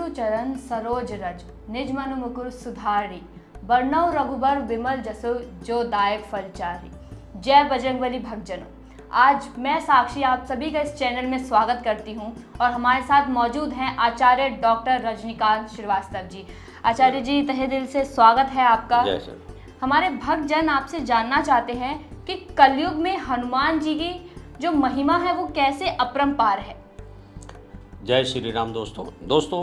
बंधु चरण सरोज रज निज मनु मुकुर सुधारी बरनउँ रघुबर विमल जसु जो दायक फलचारी। जय बजरंगबली भक्तजनों। आज मैं साक्षी आप सभी का इस चैनल में स्वागत करती हूं और हमारे साथ मौजूद हैं आचार्य डॉक्टर रजनीकांत श्रीवास्तव जी। आचार्य जी, तहे दिल से स्वागत है आपका। जय सर। हमारे भक्तजन आपसे जानना चाहते हैं कि कलयुग में हनुमान जी की जो महिमा है वो कैसे अपरंपार है। जय श्री राम। दोस्तों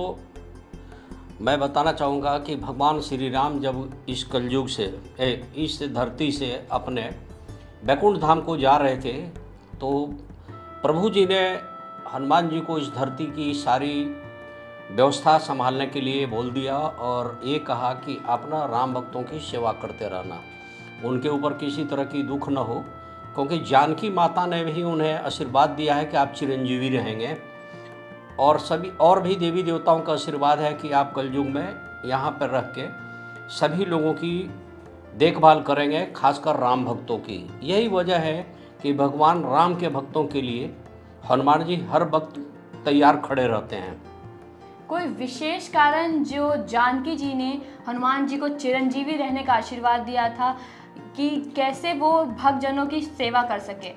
मैं बताना चाहूँगा कि भगवान श्री राम जब इस कलयुग से इस धरती से अपने बैकुंठ धाम को जा रहे थे तो प्रभु जी ने हनुमान जी को इस धरती की सारी व्यवस्था संभालने के लिए बोल दिया और ये कहा कि अपना राम भक्तों की सेवा करते रहना, उनके ऊपर किसी तरह की दुख न हो, क्योंकि जानकी माता ने भी उन्हें आशीर्वाद दिया है कि आप चिरंजीवी रहेंगे और सभी और भी देवी देवताओं का आशीर्वाद है कि आप कलयुग में यहाँ पर रह के सभी लोगों की देखभाल करेंगे, खासकर राम भक्तों की। यही वजह है कि भगवान राम के भक्तों के लिए हनुमान जी हर वक्त तैयार खड़े रहते हैं। कोई विशेष कारण जो जानकी जी ने हनुमान जी को चिरंजीवी रहने का आशीर्वाद दिया था कि कैसे वो भक्तजनों की सेवा कर सके?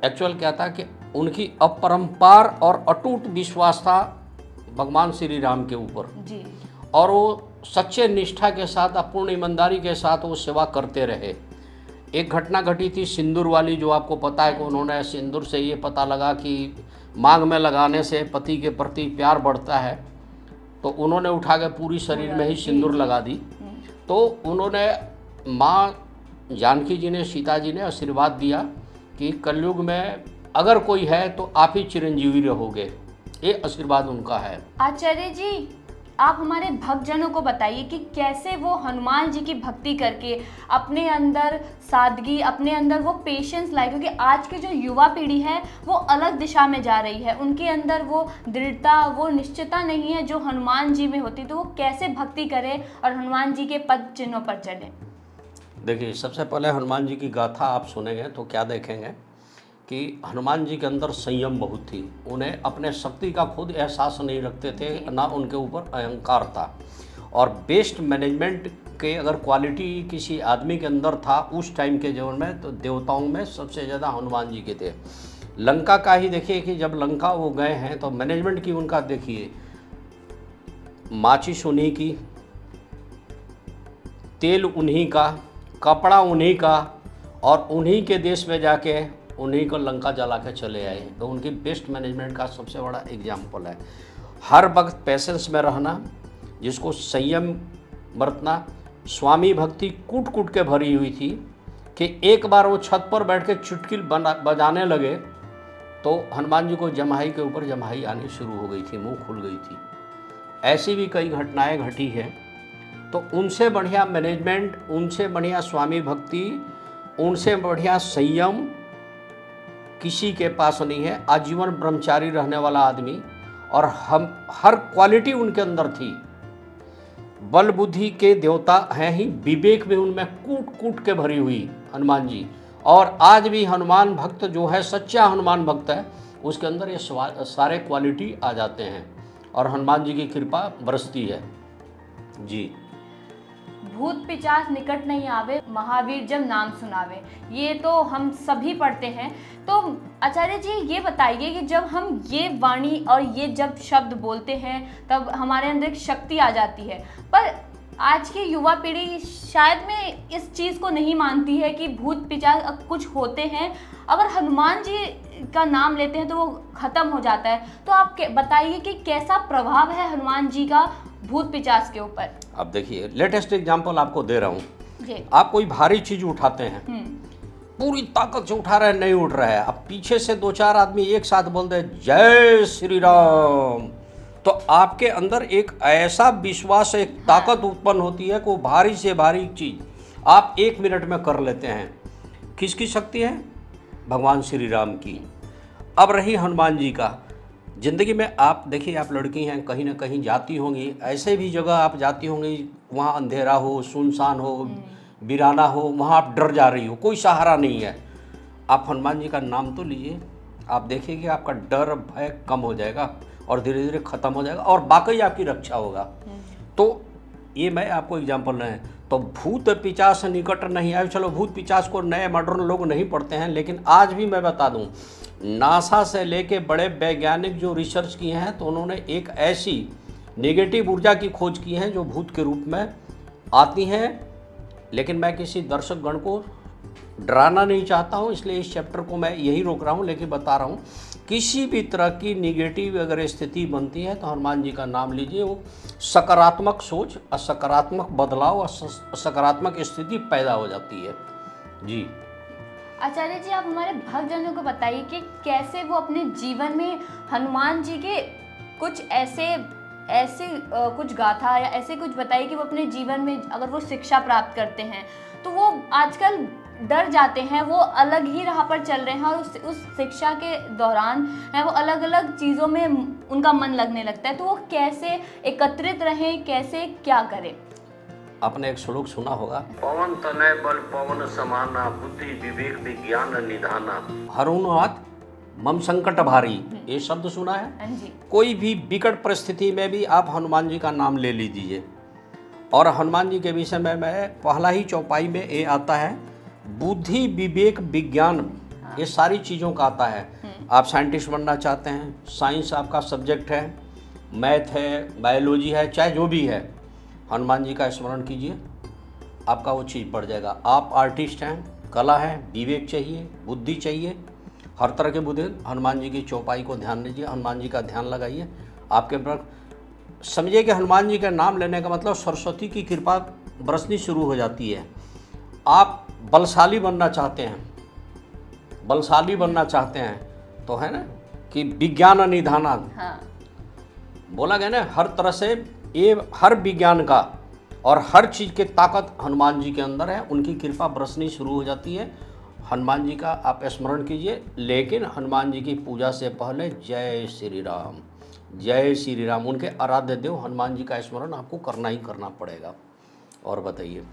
एक्चुअल क्या था कि उनकी अपरंपार और अटूट विश्वास था भगवान श्री राम के ऊपर जी, और वो सच्चे निष्ठा के साथ अपूर्ण ईमानदारी के साथ वो सेवा करते रहे। एक घटना घटी थी सिंदूर वाली, जो आपको पता है कि उन्होंने सिंदूर से ये पता लगा कि मांग में लगाने से पति के प्रति प्यार बढ़ता है, तो उन्होंने उठा के पूरी शरीर में ही सिंदूर लगा दी। तो उन्होंने माँ जानकी जी ने, सीता जी ने आशीर्वाद दिया कि कलयुग में अगर कोई है तो आप ही चिरंजीवी रहोगे। ये आशीर्वाद उनका है। आचार्य जी, आप हमारे भक्तजनों को बताइए कि कैसे वो हनुमान जी की भक्ति करके अपने अंदर सादगी, अपने अंदर वो पेशेंस लाए, क्योंकि आज की जो युवा पीढ़ी है वो अलग दिशा में जा रही है, उनके अंदर वो दृढ़ता, वो निश्चितता नहीं है जो हनुमान जी में होती। तो वो कैसे भक्ति करें और हनुमान जी के पद चिन्हों पर चलें? देखिए, सबसे पहले हनुमान जी की गाथा आप सुनेंगे तो क्या देखेंगे कि हनुमान जी के अंदर संयम बहुत थी। उन्हें अपने शक्ति का खुद एहसास नहीं रखते थे, ना उनके ऊपर अहंकार था। और बेस्ट मैनेजमेंट के अगर क्वालिटी किसी आदमी के अंदर था उस टाइम के जीवन में, तो देवताओं में सबसे ज़्यादा हनुमान जी के थे। लंका का ही देखिए कि जब लंका वो गए हैं तो मैनेजमेंट की उनका देखिए, माचिस उन्हीं की, तेल उन्हीं का, कपड़ा उन्हीं का, और उन्हीं के देश में जाके उन्हीं को लंका जला के चले आए। तो उनकी बेस्ट मैनेजमेंट का सबसे बड़ा एग्जाम्पल है। हर वक्त पेशेंस में रहना, जिसको संयम बरतना। स्वामी भक्ति कूट कूट के भरी हुई थी कि एक बार वो छत पर बैठ के चुटकी बजाने लगे तो हनुमान जी को जम्हाई के ऊपर जम्हाई आनी शुरू हो गई थी, मुंह खुल गई थी। ऐसी भी कई घटनाएं घटी हैं। तो उनसे बढ़िया मैनेजमेंट, उनसे बढ़िया स्वामी भक्ति, उनसे बढ़िया संयम किसी के पास नहीं है। आजीवन ब्रह्मचारी रहने वाला आदमी, और हम हर क्वालिटी उनके अंदर थी। बल बुद्धि के देवता हैं ही, विवेक भी उनमें कूट कूट के भरी हुई हनुमान जी। और आज भी हनुमान भक्त जो है, सच्चा हनुमान भक्त है, उसके अंदर ये सारे क्वालिटी आ जाते हैं और हनुमान जी की कृपा बरसती है। जी। भूत पिशाच निकट नहीं आवे, महावीर जब नाम सुनावे, ये तो हम सभी पढ़ते हैं। तो आचार्य जी ये बताइए कि जब हम ये वाणी और ये जब शब्द बोलते हैं तब हमारे अंदर एक शक्ति आ जाती है, पर आज की युवा पीढ़ी शायद में इस चीज़ को नहीं मानती है कि भूत पिशाच कुछ होते हैं, अगर हनुमान जी का नाम लेते हैं तो वो ख़त्म हो जाता है। तो आप बताइए कि कैसा प्रभाव है हनुमान जी का भूत पिशाच के ऊपर? अब देखिए, लेटेस्ट एग्जांपल आपको दे रहा हूँ। जी। आप कोई भारी चीज उठाते हैं, पूरी ताकत से उठा रहे हैं, नहीं उठ रहा है, अब पीछे से दो चार आदमी एक साथ बोल दे जय श्री राम, तो आपके अंदर एक ऐसा विश्वास, एक ताकत उत्पन्न होती है कि वो भारी से भारी चीज आप 1 मिनट में कर लेते हैं। किसकी शक्ति है? भगवान श्री राम की। अब रही हनुमान जी का, ज़िंदगी में आप देखिए, आप लड़की हैं, कहीं ना कहीं जाती होंगी, ऐसे भी जगह आप जाती होंगी वहाँ अंधेरा हो, सुनसान हो, वीराना हो, वहाँ आप डर जा रही हो, कोई सहारा नहीं है। आप हनुमान जी का नाम तो लीजिए, आप देखिए कि आपका डर भय कम हो जाएगा। और धीरे धीरे ख़त्म हो जाएगा और वाकई आपकी रक्षा होगा। तो ये मैं आपको एग्जाम्पल नहीं है। तो भूत पिचास निकट नहीं आए, चलो भूत पिचास को नए मॉडर्न लोग नहीं पढ़ते हैं, लेकिन आज भी मैं बता दूं, नासा से लेके बड़े वैज्ञानिक जो रिसर्च किए हैं तो उन्होंने एक ऐसी नेगेटिव ऊर्जा की खोज की है जो भूत के रूप में आती हैं। लेकिन मैं किसी दर्शक गण को डराना नहीं चाहता हूं, इसलिए इस चैप्टर को मैं यही रोक रहा हूं, लेकिन बता रहा हूं किसी भी तरह की निगेटिव अगर स्थिति बनती है तो हनुमान जी का नाम लीजिए। वो सकारात्मक सोच, सकारात्मक बदलाव और सकारात्मक स्थिति पैदा हो जाती है। जी आचार्य जी, आप हमारे भक्तजनों को बताइए कि कैसे वो अपने जीवन में हनुमान जी के कुछ ऐसे कुछ गाथा या ऐसे कुछ बताइए कि वो अपने जीवन में अगर वो शिक्षा प्राप्त करते हैं तो वो आजकल डर जाते हैं, वो अलग ही राह पर चल रहे हैं और उस शिक्षा के दौरान है वो अलग अलग चीज़ों में उनका मन लगने लगता है, तो वो कैसे एकत्रित रहें, कैसे क्या करें? आपने एक श्लोक सुना होगा, पवन तनय बल पवन समाना, बुद्धि विवेक विज्ञान निधाना, हरुणात मम संकट भारी। ये शब्द सुना है? हाँ जी। कोई भी विकट परिस्थिति में भी आप हनुमान जी का नाम ले लीजिए। और हनुमान जी के विषय में मैं पहला ही चौपाई में ये आता है, बुद्धि विवेक विज्ञान, ये सारी चीज़ों का आता है। आप साइंटिस्ट बनना चाहते हैं, साइंस आपका सब्जेक्ट है, मैथ है, बायोलॉजी है, चाहे जो भी है, हनुमान जी का स्मरण कीजिए, आपका वो चीज़ बढ़ जाएगा। आप आर्टिस्ट हैं, कला है, विवेक चाहिए, बुद्धि चाहिए, हर तरह के बुद्धि, हनुमान जी की चौपाई को ध्यान दीजिए, हनुमान जी का ध्यान लगाइए। आपके पर समझिए कि हनुमान जी का नाम लेने का मतलब सरस्वती की कृपा बरसनी शुरू हो जाती है। आप बलशाली बनना चाहते हैं, बलशाली बनना चाहते हैं तो है ना कि विज्ञान निधाना, हाँ। बोला गया ना, हर तरह से ये हर विज्ञान का और हर चीज़ की ताकत हनुमान जी के अंदर है, उनकी कृपा बरसनी शुरू हो जाती है। हनुमान जी का आप स्मरण कीजिए, लेकिन हनुमान जी की पूजा से पहले जय श्री राम, जय श्री राम, उनके आराध्य देव हनुमान जी का स्मरण आपको करना ही करना पड़ेगा। और बताइए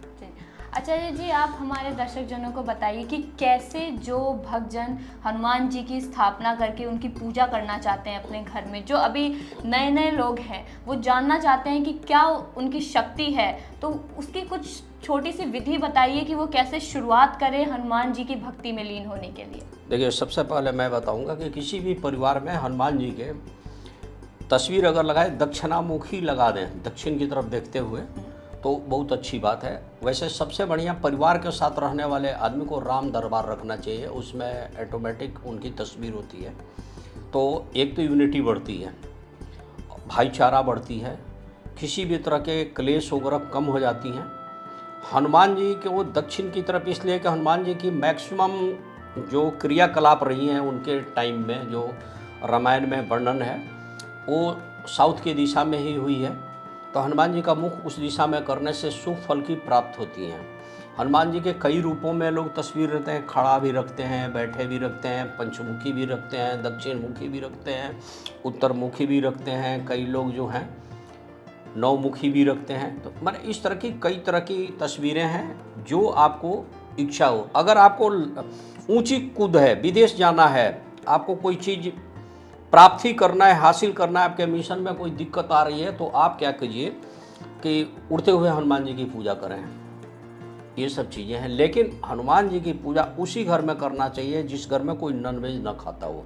आचार्य जी, आप हमारे दर्शक जनों को बताइए कि कैसे जो भक्तजन हनुमान जी की स्थापना करके उनकी पूजा करना चाहते हैं अपने घर में, जो अभी नए नए लोग हैं वो जानना चाहते हैं कि क्या उनकी शक्ति है, तो उसकी कुछ छोटी सी विधि बताइए कि वो कैसे शुरुआत करें हनुमान जी की भक्ति में लीन होने के लिए। देखिए, सबसे पहले मैं बताऊंगा कि किसी भी परिवार में हनुमान जी के तस्वीर अगर लगाए, दक्षिणामुखी लगा दें, दक्षिण की तरफ देखते हुए, तो बहुत अच्छी बात है। वैसे सबसे बढ़िया परिवार के साथ रहने वाले आदमी को राम दरबार रखना चाहिए, उसमें ऑटोमेटिक उनकी तस्वीर होती है। तो एक तो यूनिटी बढ़ती है, भाईचारा बढ़ती है, किसी भी तरह के क्लेश वगैरह कम हो जाती हैं। हनुमान जी के वो दक्षिण की तरफ इसलिए कि हनुमान जी की मैक्सिमम जो क्रियाकलाप रही हैं उनके टाइम में, जो रामायण में वर्णन है, वो साउथ की दिशा में ही हुई है। तो हनुमान जी का मुख उस दिशा में करने से शुभ फल की प्राप्त होती हैं। हनुमान जी के कई रूपों में लोग तस्वीर रखते हैं, खड़ा भी रखते हैं, बैठे भी रखते हैं, पंचमुखी भी रखते हैं, दक्षिण मुखी भी रखते हैं, उत्तरमुखी भी रखते हैं, कई लोग जो हैं नौमुखी भी रखते हैं। तो मैंने इस तरह की कई तरह की तस्वीरें हैं, जो आपको इच्छा हो। अगर आपको ऊंची कूद है, विदेश जाना है, आपको कोई चीज़ प्राप्ति करना है, हासिल करना है, आपके मिशन में कोई दिक्कत आ रही है, तो आप क्या कीजिए कि उड़ते हुए हनुमान जी की पूजा करें। ये सब चीज़ें हैं। लेकिन हनुमान जी की पूजा उसी घर में करना चाहिए जिस घर में कोई नॉनवेज न खाता हो,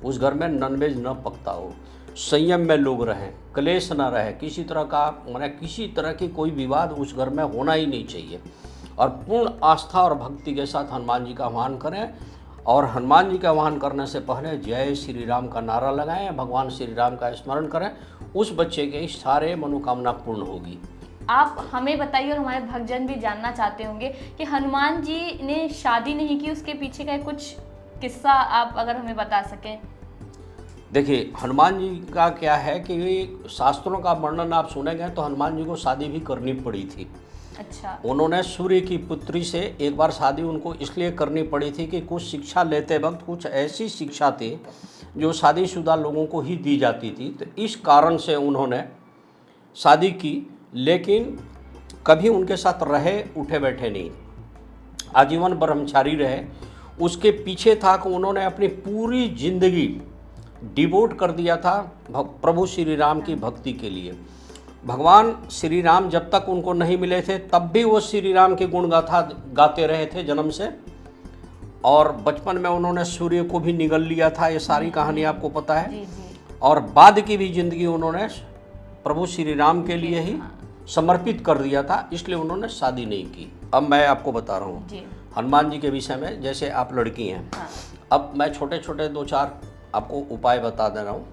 उस घर में नॉनवेज न पकता हो, संयम में लोग रहें, क्लेश न रहे, किसी तरह का माने किसी तरह की कोई विवाद उस घर में होना ही नहीं चाहिए। और पूर्ण आस्था और भक्ति के साथ हनुमान जी का आह्वान करें, और हनुमान जी का आह्वान करने से पहले जय श्री राम का नारा लगाएं, भगवान श्री राम का स्मरण करें, उस बच्चे के सारे मनोकामना पूर्ण होगी। आप हमें बताइए, और हमारे भक्तजन भी जानना चाहते होंगे कि हनुमान जी ने शादी नहीं की, उसके पीछे का कुछ किस्सा आप अगर हमें बता सकें। देखिए, हनुमान जी का क्या है कि शास्त्रों का वर्णन आप सुनेंगे तो हनुमान जी को शादी भी करनी पड़ी थी। अच्छा। उन्होंने सूर्य की पुत्री से एक बार शादी उनको इसलिए करनी पड़ी थी कि कुछ शिक्षा लेते वक्त कुछ ऐसी शिक्षा थी जो शादीशुदा लोगों को ही दी जाती थी, तो इस कारण से उन्होंने शादी की, लेकिन कभी उनके साथ रहे उठे बैठे नहीं, आजीवन ब्रह्मचारी रहे। उसके पीछे था कि उन्होंने अपनी पूरी जिंदगी डिवोट कर दिया था प्रभु श्री राम की भक्ति के लिए। भगवान श्री राम जब तक उनको नहीं मिले थे तब भी वो श्री राम के गुण गाथा गाते रहे थे जन्म से, और बचपन में उन्होंने सूर्य को भी निगल लिया था, ये सारी कहानी आपको पता है। जी जी। और बाद की भी जिंदगी उन्होंने प्रभु श्री राम के लिए ही समर्पित कर दिया था, इसलिए उन्होंने शादी नहीं की। अब मैं आपको बता रहा हूँ जी। हनुमान जी के विषय में। जैसे आप लड़की हैं, हाँ। अब मैं छोटे छोटे 2-4 आपको उपाय बता दे रहा हूँ।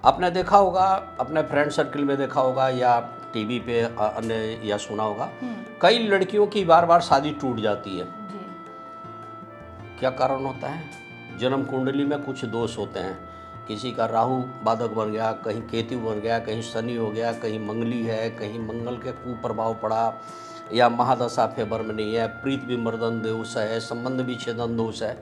आपने देखा होगा, अपने फ्रेंड सर्कल में देखा होगा या टीवी पे अन्य या सुना होगा, कई लड़कियों की बार बार शादी टूट जाती है। जी। क्या कारण होता है? जन्म कुंडली में कुछ दोष होते हैं। किसी का राहु बाधक बन गया, कहीं केतु बन गया, कहीं शनि हो गया, कहीं मंगली है, कहीं मंगल के कुप्रभाव पड़ा, या महादशा फेवर में नहीं है, प्रीत विमर्दन दोष है, संबंध विच्छेदन दोष है।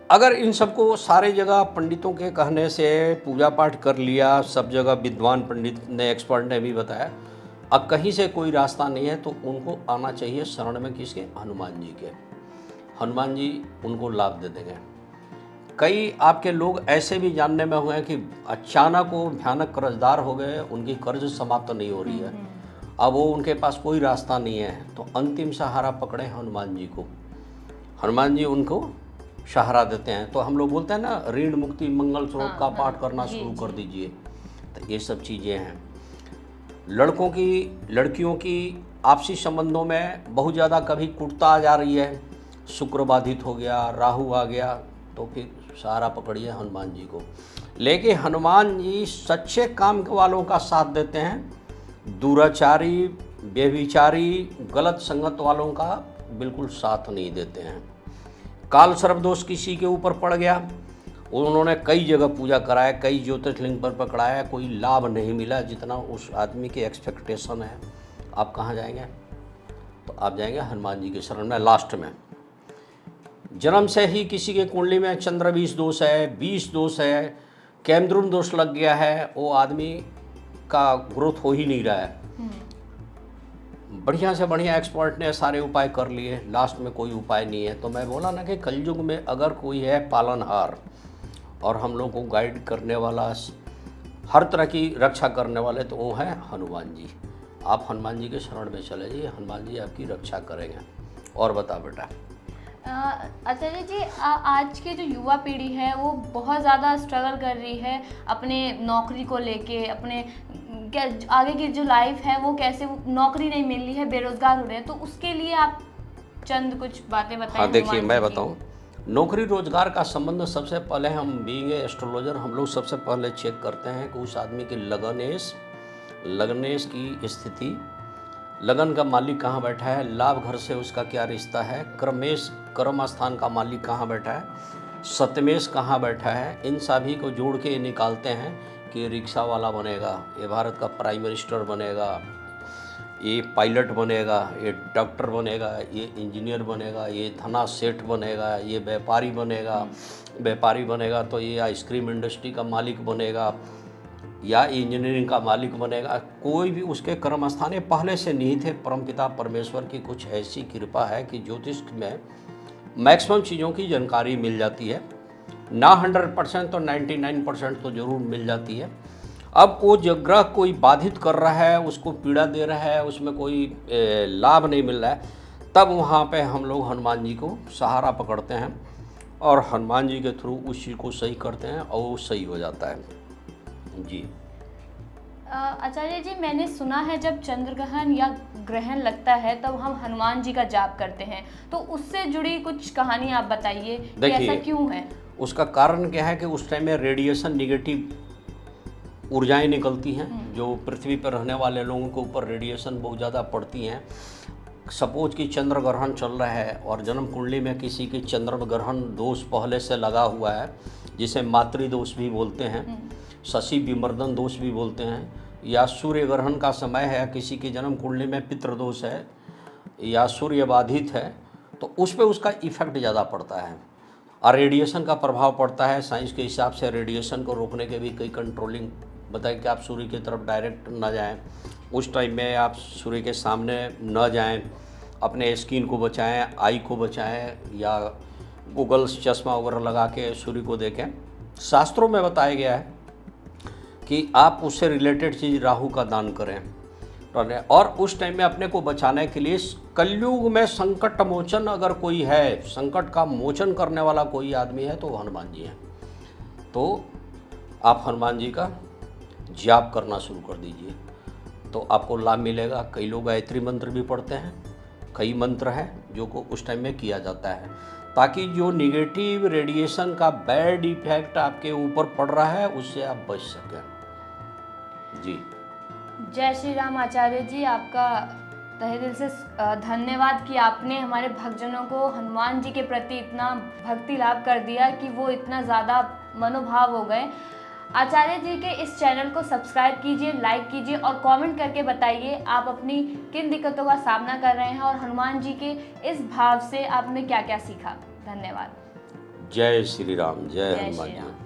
अगर इन सबको सारे जगह पंडितों के कहने से पूजा पाठ कर लिया, सब जगह विद्वान पंडित ने, एक्सपर्ट ने भी बताया, अब कहीं से कोई रास्ता नहीं है, तो उनको आना चाहिए शरण में किसके? हनुमान जी के। हनुमान जी उनको लाभ दे देंगे। कई आपके लोग ऐसे भी जानने में हुए हैं कि अचानक वो भयानक कर्जदार हो गए, उनकी कर्ज समाप्त नहीं हो रही है, अब वो उनके पास कोई रास्ता नहीं है, तो अंतिम सहारा पकड़े हनुमान जी को। हनुमान जी उनको सहारा देते हैं। तो हम लोग बोलते हैं ना, ऋण मुक्ति मंगल श्लोक का पाठ करना शुरू कर दीजिए। तो ये सब चीज़ें हैं। लड़कों की लड़कियों की आपसी संबंधों में बहुत ज़्यादा कभी कुटता आ जा रही है, शुक्र बाधित हो गया, राहु आ गया, तो फिर सहारा पकड़िए हनुमान जी को। लेकिन हनुमान जी सच्चे काम वालों का साथ देते हैं, दुराचारी, व्यभिचारी, गलत संगत वालों का बिल्कुल साथ नहीं देते हैं। काल सर्प दोष किसी के ऊपर पड़ गया, उन्होंने कई जगह पूजा कराया, कई ज्योतिर्लिंग पर पकड़ाया, कोई लाभ नहीं मिला जितना उस आदमी की एक्सपेक्टेशन है। आप कहाँ जाएंगे? तो आप जाएंगे हनुमान जी के शरण में। लास्ट में जन्म से ही किसी के कुंडली में चंद्र 20 दोष है, 20 दोष है, कैमद्रुम दोष लग गया है, वो आदमी का ग्रोथ हो ही नहीं रहा है। बढ़िया से बढ़िया एक्सपर्ट ने सारे उपाय कर लिए, लास्ट में कोई उपाय नहीं है। तो मैं बोला ना कि कलयुग में अगर कोई है पालनहार और हम लोग को गाइड करने वाला, हर तरह की रक्षा करने वाले, तो वो है हनुमान जी। आप हनुमान जी के शरण में चले जाइए, हनुमान जी आपकी रक्षा करेंगे। और बता बेटा। आचार्य जी, आज की जो युवा पीढ़ी है वो बहुत ज़्यादा स्ट्रगल कर रही है अपने नौकरी को लेके, अपने क्या आगे की जो लाइफ है वो कैसे, नौकरी नहीं मिल रही है, बेरोजगार हो रहे हैं, तो उसके लिए आप चंद कुछ बातें बताएं। हाँ देखिए, मैं बताऊं, नौकरी रोजगार का संबंध सबसे पहले हम बीइंग एस्ट्रोलॉजर हम लोग सबसे पहले चेक करते हैं कि उस आदमी की लगनेश की स्थिति, लगन का मालिक कहाँ बैठा है, लाभ घर से उसका क्या रिश्ता है, कर्म स्थान का मालिक कहाँ बैठा है, सतमेश कहाँ बैठा है, इन सभी को जोड़ के निकालते हैं कि रिक्शा वाला बनेगा, ये भारत का प्राइम मिनिस्टर बनेगा, ये पायलट बनेगा, ये डॉक्टर बनेगा, ये इंजीनियर बनेगा, ये धना सेठ बनेगा, ये व्यापारी बनेगा तो ये आइसक्रीम इंडस्ट्री का मालिक बनेगा या इंजीनियरिंग का मालिक बनेगा। कोई भी उसके कर्म स्थान ये पहले से नहीं थे। परमपिता परमेश्वर की कुछ ऐसी कृपा है कि ज्योतिष में मैक्सिमम चीज़ों की जानकारी मिल जाती है, ना 100% तो 99% तो ज़रूर मिल जाती है। अब वो जो ग्रह कोई बाधित कर रहा है, उसको पीड़ा दे रहा है, उसमें कोई लाभ नहीं मिल रहा है, तब वहाँ पे हम लोग हनुमान जी को सहारा पकड़ते हैं और हनुमान जी के थ्रू उस चीज़ को सही करते हैं और वो सही हो जाता है जी। आचार्य जी, मैंने सुना है जब चंद्रग्रहण या ग्रहण लगता है तब हम हनुमान जी का जाप करते हैं, तो उससे जुड़ी कुछ कहानी आप बताइए कि ऐसा क्यों है? उसका कारण क्या है कि उस टाइम में रेडिएशन, निगेटिव ऊर्जाएं निकलती हैं जो पृथ्वी पर रहने वाले लोगों के ऊपर रेडिएशन बहुत ज़्यादा पड़ती हैं। सपोज कि चंद्र ग्रहण चल रहा है और जन्म कुंडली में किसी की चंद्र ग्रहण दोष पहले से लगा हुआ है, जिसे मातृ दोष भी बोलते हैं, शशि विमर्दन दोष भी बोलते हैं, या सूर्य ग्रहण का समय है, किसी की जन्म कुंडली में पितृदोष है या सूर्य बाधित है, तो उस पर उसका इफेक्ट ज़्यादा पड़ता है और रेडिएशन का प्रभाव पड़ता है। साइंस के हिसाब से रेडिएशन को रोकने के भी कई कंट्रोलिंग बताएं कि आप सूर्य की तरफ डायरेक्ट न जाएं, उस टाइम में आप सूर्य के सामने न जाएं, अपने स्किन को बचाएं, आई को बचाएं, या गूगल्स चश्मा वगैरह लगा के सूर्य को देखें, शास्त्रों में बताया गया है कि आप उससे रिलेटेड चीज़ राहु का दान करें, और उस टाइम में अपने को बचाने के लिए कलयुग में संकट मोचन अगर कोई है, संकट का मोचन करने वाला कोई आदमी है तो वो हनुमान जी हैं। तो आप हनुमान जी का जाप करना शुरू कर दीजिए तो आपको लाभ मिलेगा। कई लोग गायत्री मंत्र भी पढ़ते हैं, कई मंत्र हैं जो को उस टाइम में किया जाता है, ताकि जो निगेटिव रेडिएशन का बैड इफेक्ट आपके ऊपर पड़ रहा है उससे आप बच सकें। जी जय श्री राम आचार्य जी, आपका तहे दिल से धन्यवाद कि आपने हमारे भक्तजनों को हनुमान जी के प्रति इतना भक्ति लाभ कर दिया कि वो इतना ज़्यादा मनोभाव हो गए। आचार्य जी के इस चैनल को सब्सक्राइब कीजिए, लाइक कीजिए और कमेंट करके बताइए आप अपनी किन दिक्कतों का सामना कर रहे हैं और हनुमान जी के इस भाव से आपने क्या क्या सीखा। धन्यवाद। जय श्री राम, जय जय हनुमान श्री जी। राम।